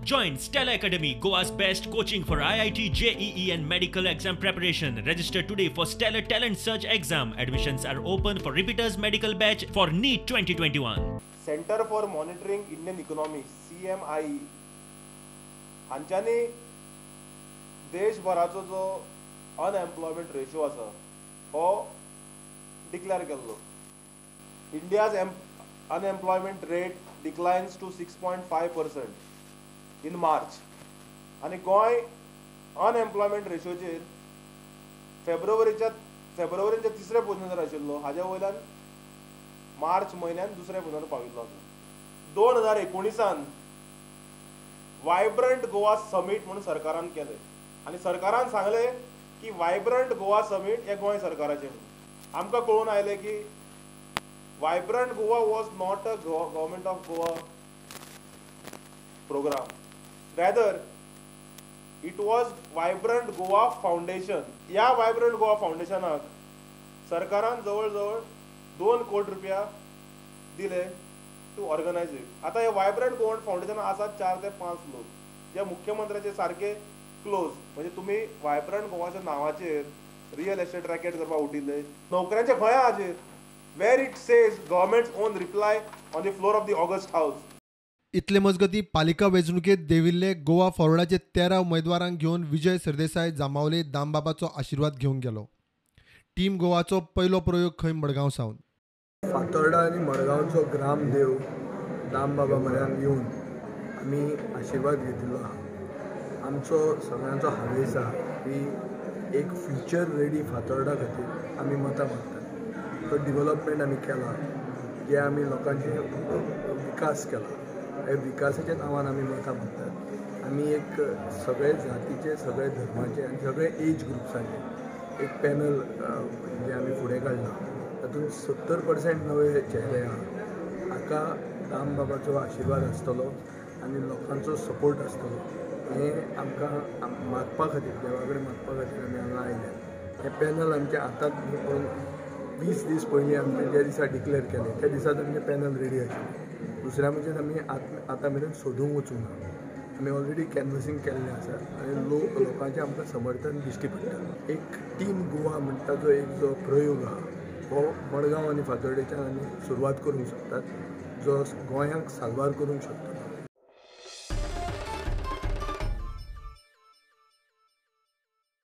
Join Stella Academy, Goa's best coaching for IIT, JEE and medical exam preparation. Register today for Stellar Talent Search exam. Admissions are open for repeaters medical batch for NEET 2021. Center for Monitoring Indian Economy CMIE हांच्यानी देशभराचो जो unemployment ratio आसा हो declare केल्लो. India's unemployment rate declines to 6.5% in March. आणि Goa unemployment रेशोचेर फेब्रुवारीच्या तिसऱ्या पोझिशनार आशिल्लो, हाज्या वयल्यान मार्च म्हयन्यान दुसऱ्या पोझिशनार पाविल्लो आसा. 2019 वायब्रंट गोवा समीट म्हणून सरकारान केलें आनी सरकारान सांगलें की वायब्रंट गोवा समीट हे गोंय सरकाराचें म्हणून. आमकां कळून आयलें की vibrant Goa was not a government of Goa programme, rather it was vibrant Goa foundation. या वायब्रंट गोवा फाउंडेशनाक सरकारान जवळ 2 कोटी रुपया दिले टू ऑर्गनायज इट. आता हे वायब्रंट गोवा फाउंडेशन आसात 4 ते 5 लोक जे मुख्यमंत्र्याचे सारखे क्लोज. म्हणजे तुम्ही वायब्रंट गोवाच्या नावाचेर रियल एस्टेट रॅकेट करपाक उठिल्ले. नोकऱ्यांचे खंय हाजेर where it says government's own reply on the floor of the August House. इतले मजगती पालिका वेंचणुकेत देविल्ले गोवा फॉरवर्डाचे 13 उमेदवारांक घेवन विजय सरदेसाय जामावले दामबाबाचो आशिर्वाद घेवंक गेलो. टीम गोवाचो पयलो प्रयोग खंय मडगांव सावन. फातोर्डा आनी मडगांवचो ग्रामदेव दामबाबा म्हऱ्यान येवन आमी आशिर्वाद घेतिल्लो आहा. आमचो सगळ्यांचो हावेस आहा की एक फ्युचर रेडी फातोर्डा खातीर आमी मतां मागतात. तो डेव्हलपमेंट आमी केला, जे आमी लोकांचे विकास केला, हे विकासाच्या नांवान आमी मतां मागतात. आमी एक सगळे जातीचे, सगळे धर्माचे आनी सगळे एज ग्रुप्सांचे एक पॅनल जे आमी फुडें काडला. तातूंत 70% नवे चेहरे आहा. हाका दामबाबाचो आशिर्वाद आसतलो आनी लोकांचो सपोर्ट आसतलो. हें आमकां मागपा खातीर, देवा कडेन मागपा खातीर आमी हांगा आयले. हें पॅनल आमच्या हातांत पळोवन 20 दीस पयलीं आमी ज्या दिसा डिक्लेअर केलें त्या दिसाच आमचें पॅनल रेडी आशिल्लें. दुसऱ्या म्हणजे आमी आतां मेरेन सोदूंक वचूंक ना. आमी ऑलरेडी कॅनवसींग केल्लें आसा आनी लोकांचें आमकां समर्थन दिश्टी पडटा. एक टीम गोवा म्हणटा जो एक जो प्रयोग आहा हो मडगांव आनी फातोर्डेच्यान आमी सुरवात करूंक शकतात, जो गोंयांक साल्वार करूंक शकता.